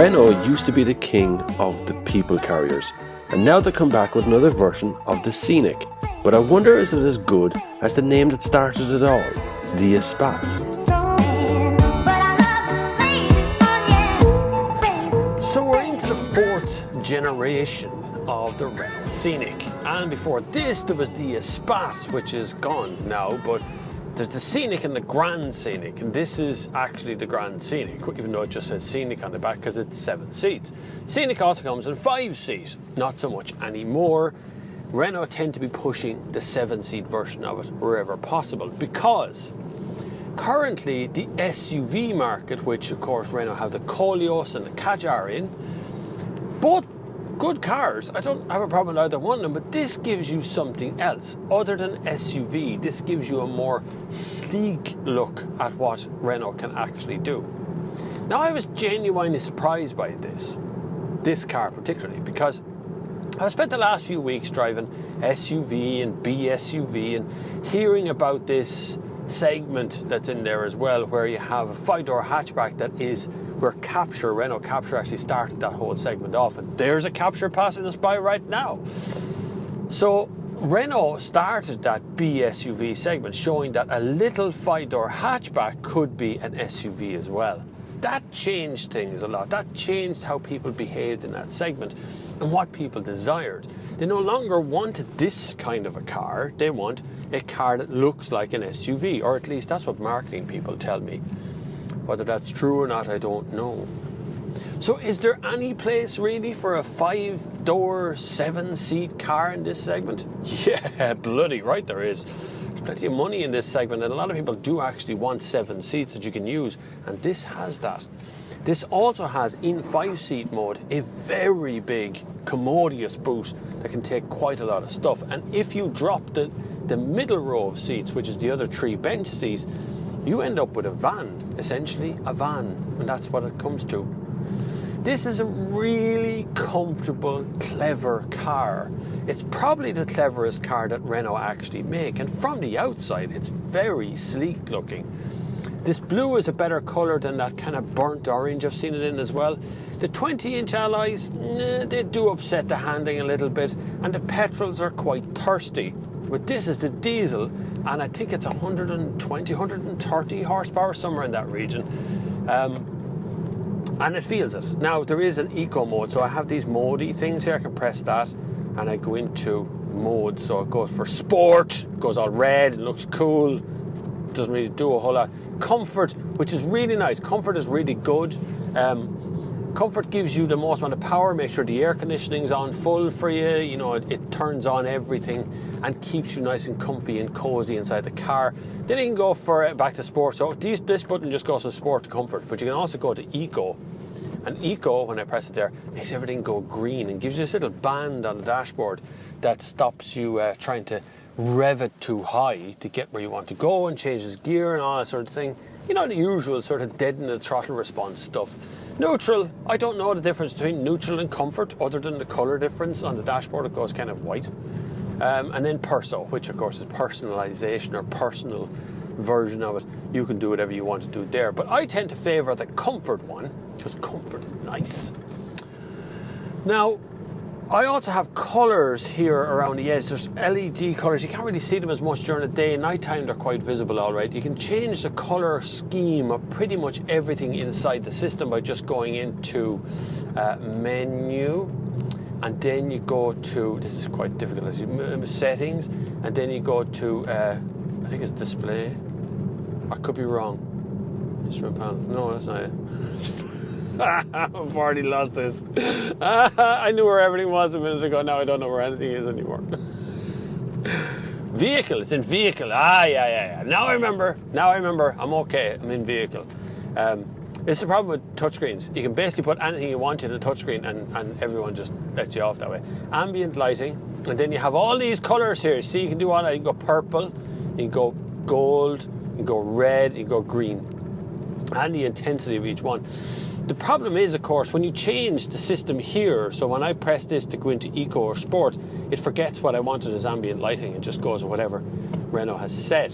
Renault used to be the king of the people carriers, and now they come back with another version of the Scenic. But I wonder, is it as good as the name that started it all, the Espace? So we're into the fourth generation of the Renault Scenic, and before this there was the Espace, which is gone now, but there's the Scenic and the Grand Scenic, and this is actually the Grand Scenic, even though it just says Scenic on the back because it's 7 seats. Scenic also comes in 5 seats, not so much anymore. Renault tend to be pushing the 7-seat version of it wherever possible, because currently the SUV market, which of course Renault have the Koleos and the Kadjar in, both good cars. I don't have a problem with either one of them, but this gives you something else other than SUV. This gives you a more sleek look at what Renault can actually do. Now, I was genuinely surprised by this car particularly, because I've spent the last few weeks driving SUV and BSUV and hearing about this segment that's in there as well, where you have a 5-door hatchback that is where Renault Capture actually started that whole segment off, and there's a Capture passing us by right now. So Renault started that BSUV segment, showing that a little 5-door hatchback could be an SUV as well. That changed things a lot. That changed how people behaved in that segment and what people desired. They no longer wanted this kind of a car. They want a car that looks like an SUV, or at least that's what marketing people tell me. Whether that's true or not, I don't know. So is there any place really for a 5-door, 7-seat car in this segment? Yeah, bloody right there is. There's plenty of money in this segment, and a lot of people do actually want 7 seats that you can use, and this has that. This also has, in 5-seat mode, a very big, commodious boot that can take quite a lot of stuff. And if you drop the middle row of seats, which is the other 3 bench seats, you end up with a van, essentially a van, and that's what it comes to. This is a really comfortable, clever car. It's probably the cleverest car that Renault actually make, and from the outside it's very sleek looking. This blue is a better colour than that kind of burnt orange I've seen it in as well. The 20-inch alloys, they do upset the handling a little bit, and the petrols are quite thirsty. But this is the diesel, and I think it's 120, 130 horsepower, somewhere in that region. And it feels it. Now, there is an eco mode, so I have these modey things here. I can press that, and I go into mode. So it goes for sport, it goes all red, it looks cool. Doesn't really do a whole lot. Comfort, which is really nice. Comfort is really good. Comfort gives you the most amount of power. Make sure the air conditioning's on full for you. You know, it turns on everything and keeps you nice and comfy and cozy inside the car. Then you can go for back to sport. So this button just goes from sport to comfort, but you can also go to eco. And eco, when I press it there, makes everything go green and gives you this little band on the dashboard that stops you trying to rev it too high to get where you want to go, and changes gear and all that sort of thing. You know, the usual sort of deaden the throttle response stuff. Neutral, I don't know the difference between neutral and comfort other than the colour difference on the dashboard. It goes kind of white. And then Perso, which of course is personalisation or personal version of it. You can do whatever you want to do there. But I tend to favour the comfort one because comfort is nice. Now, I also have colours here around the edge. There's LED colours. You can't really see them as much during the day. Nighttime they're quite visible, all right. You can change the colour scheme of pretty much everything inside the system by just going into menu, and then you go to, this is quite difficult, settings, and then you go to, I think it's display. I could be wrong. Instrument panel. No, that's not it. I've already lost this. I knew where everything was a minute ago. Now I don't know where anything is anymore. Vehicle. It's in vehicle. Yeah. Now I remember. I'm okay. I'm in vehicle. This is the problem with touchscreens. You can basically put anything you want in a touchscreen, and everyone just lets you off that way. Ambient lighting. And then you have all these colours here. See, you can do all that. You can go purple. You can go gold. You can go red. You can go green. And the intensity of each one. The problem is, of course, when you change the system here, so when I press this to go into Eco or Sport, it forgets what I wanted as ambient lighting and just goes with whatever Renault has set.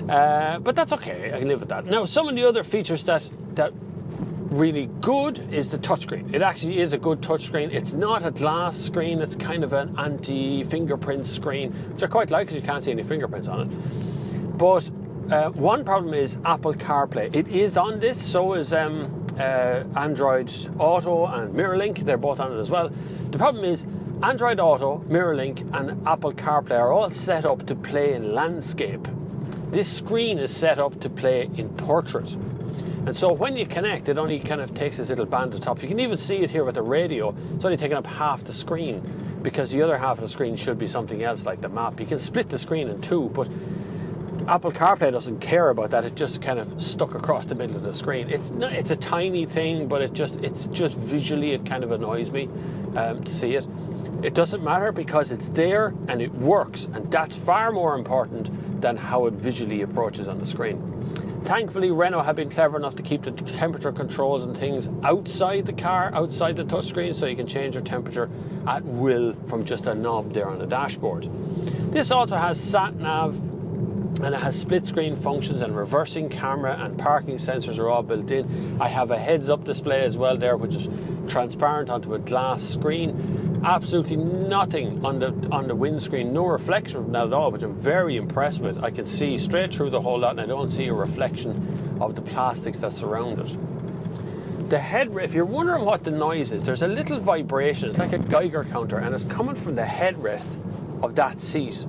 But that's okay, I can live with that. Now, some of the other features that really good is the touchscreen. It actually is a good touchscreen. It's not a glass screen, it's kind of an anti-fingerprint screen, which I quite like because you can't see any fingerprints on it. But one problem is Apple CarPlay. It is on this, so is Android Auto and MirrorLink. They're both on it as well. The problem is Android Auto, MirrorLink and Apple CarPlay are all set up to play in landscape. This screen is set up to play in portrait. And so when you connect, it only kind of takes this little band at the top. You can even see it here with the radio. It's only taking up half the screen because the other half of the screen should be something else like the map. You can split the screen in two, but Apple CarPlay doesn't care about that. It just kind of stuck across the middle of the screen. It's a tiny thing, but it's just visually it kind of annoys me to see it. It doesn't matter because it's there and it works, and that's far more important than how it visually approaches on the screen. Thankfully, Renault have been clever enough to keep the temperature controls and things outside the car, outside the touchscreen, so you can change your temperature at will from just a knob there on the dashboard. This also has sat-nav, and it has split screen functions, and reversing camera and parking sensors are all built in. I have a heads-up display as well there, which is transparent onto a glass screen. Absolutely nothing on the windscreen, no reflection from that at all, which I'm very impressed with. I can see straight through the whole lot and I don't see a reflection of the plastics that surround it. The head, if you're wondering what the noise is, there's a little vibration. It's like a Geiger counter, and it's coming from the headrest of that seat.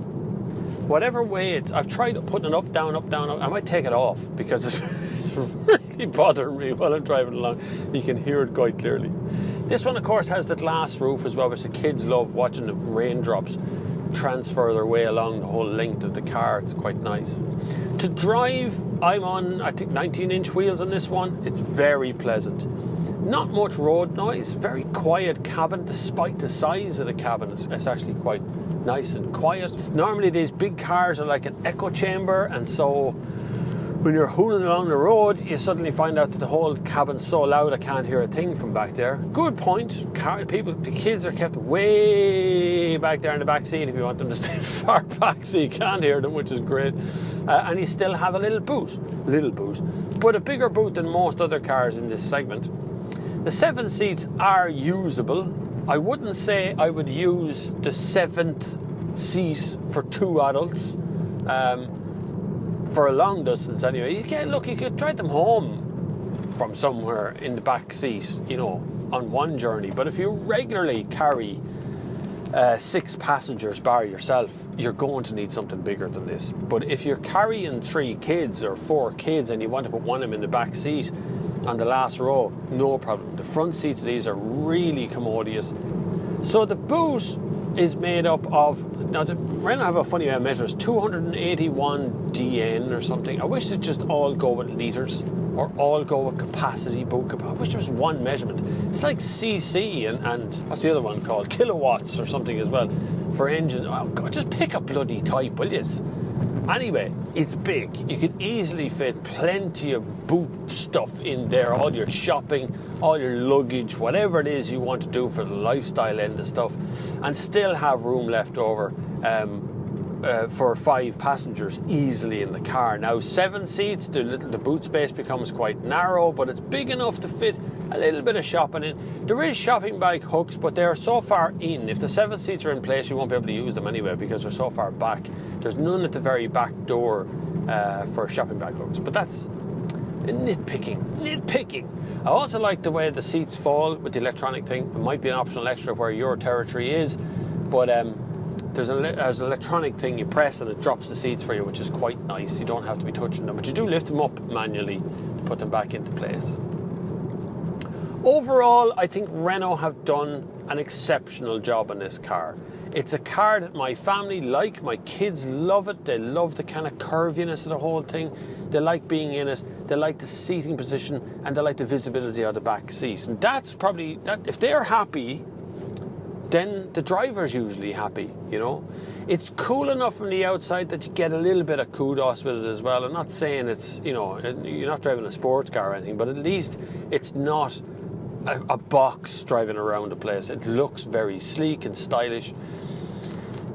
Whatever way I've tried putting it up, down, up, down, up. I might take it off because it's really bothering me while I'm driving along. You can hear it quite clearly. This one, of course, has the glass roof as well, which the kids love, watching the raindrops transfer their way along the whole length of the car. It's quite nice. To drive, I'm on, I think, 19-inch wheels on this one. It's very pleasant. Not much road noise, very quiet cabin, despite the size of the cabin. It's actually quite nice and quiet. Normally these big cars are like an echo chamber, and so when you're hooling along the road, you suddenly find out that the whole cabin's so loud I can't hear a thing from back there. Good point. The kids are kept way back there in the back seat if you want them to stay far back so you can't hear them, which is great. And you still have a little boot, but a bigger boot than most other cars in this segment. The 7 seats are usable. I wouldn't say I would use the 7th seat for 2 adults. For a long distance anyway. You could drive them home from somewhere in the back seat, on one journey. But if you regularly carry 6 passengers bar yourself, you're going to need something bigger than this. But if you're carrying 3 kids or 4 kids and you want to put one of them in the back seat on the last row, no problem. The front seats of these are really commodious. So the boot is made up of, now the Renault have a funny way of measures, 281 DN or something. I wish they'd just all go with litres or all go with capacity, boot capacity. I wish there was one measurement. It's like CC and what's the other one called? Kilowatts or something as well for engine. Oh God, just pick a bloody type, will you? Anyway, it's big. You could easily fit plenty of boot stuff in there, all your shopping, all your luggage, whatever it is you want to do for the lifestyle end of stuff, and still have room left over for 5 passengers easily in the car. Now 7 seats, the boot space becomes quite narrow, but it's big enough to fit a little bit of shopping in. There is shopping bag hooks, but they're so far in. If the 7 seats are in place, you won't be able to use them anyway because they're so far back. There's none at the very back door for shopping bag hooks, but that's nitpicking. I also like the way the seats fall with the electronic thing. It might be an optional extra where your territory is, but there's an electronic thing you press and it drops the seats for you, which is quite nice. You don't have to be touching them, but you do lift them up manually to put them back into place. Overall, I think Renault have done an exceptional job on this car. It's a car that my family like, my kids love it, they love the kind of curviness of the whole thing, they like being in it, they like the seating position, and they like the visibility of the back seat. And that's probably, if they're happy, then the driver's usually happy, It's cool enough from the outside that you get a little bit of kudos with it as well. I'm not saying it's, you're not driving a sports car or anything, but at least it's not a box driving around the place. It looks very sleek and stylish.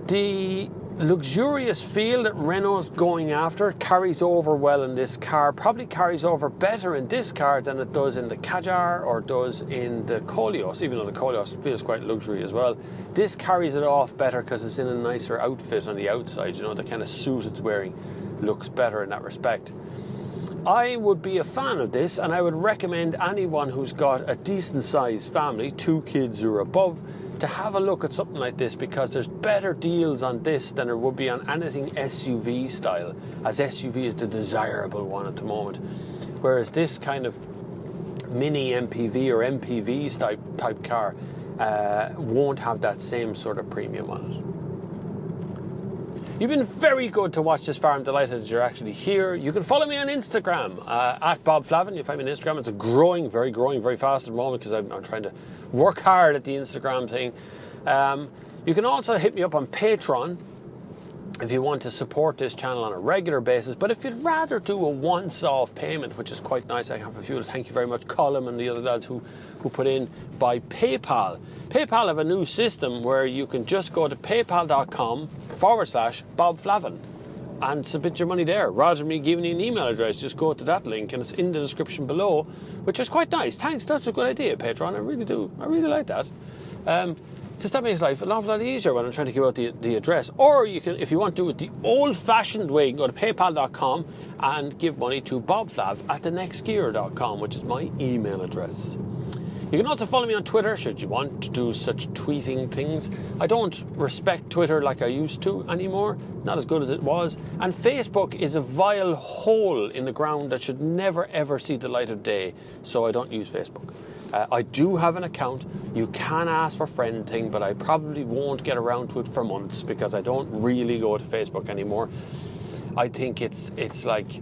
The luxurious feel that Renault's going after carries over well in this car, probably carries over better in this car than it does in the Kadjar or does in the Koleos, even though the Koleos feels quite luxury as well. This carries it off better because it's in a nicer outfit on the outside, you know, the kind of suit it's wearing looks better in that respect. I would be a fan of this, and I would recommend anyone who's got a decent sized family, 2 kids or above, to have a look at something like this, because there's better deals on this than there would be on anything SUV style, as SUV is the desirable one at the moment, whereas this kind of mini MPV or MPV type car won't have that same sort of premium on it. You've been very good to watch this far. I'm delighted that you're actually here. You can follow me on Instagram, at Bob Flavin. You'll find me on Instagram. It's growing very fast at the moment because I'm trying to work hard at the Instagram thing. You can also hit me up on Patreon if you want to support this channel on a regular basis. But if you'd rather do a once-off payment, which is quite nice, I have a few, thank you very much, Colin and the other lads who put in by PayPal. PayPal have a new system where you can just go to paypal.com/Bob Flavin and submit your money there. Rather than me giving you an email address, just go to that link and it's in the description below, which is quite nice. Thanks, that's a good idea, Patreon. I really do. I really like that. Because that makes life an awful lot easier when I'm trying to give out the address. Or you can, if you want to do it the old-fashioned way, you can go to paypal.com and give money to bobflav@thenextgear.com, which is my email address. You can also follow me on Twitter, should you want to do such tweeting things. I don't respect Twitter like I used to anymore, not as good as it was. And Facebook is a vile hole in the ground that should never ever see the light of day, so I don't use Facebook. I do have an account. You can ask for friend thing, but I probably won't get around to it for months because I don't really go to Facebook anymore. I think it's like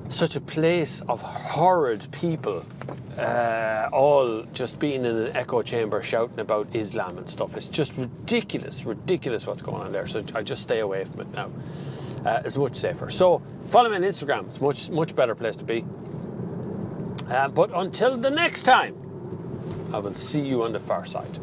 such a place of horrid people, all just being in an echo chamber shouting about Islam and stuff. It's just ridiculous what's going on there. So I just stay away from it now. It's much safer. So follow me on Instagram. It's much better place to be. But until the next time, I will see you on the far side.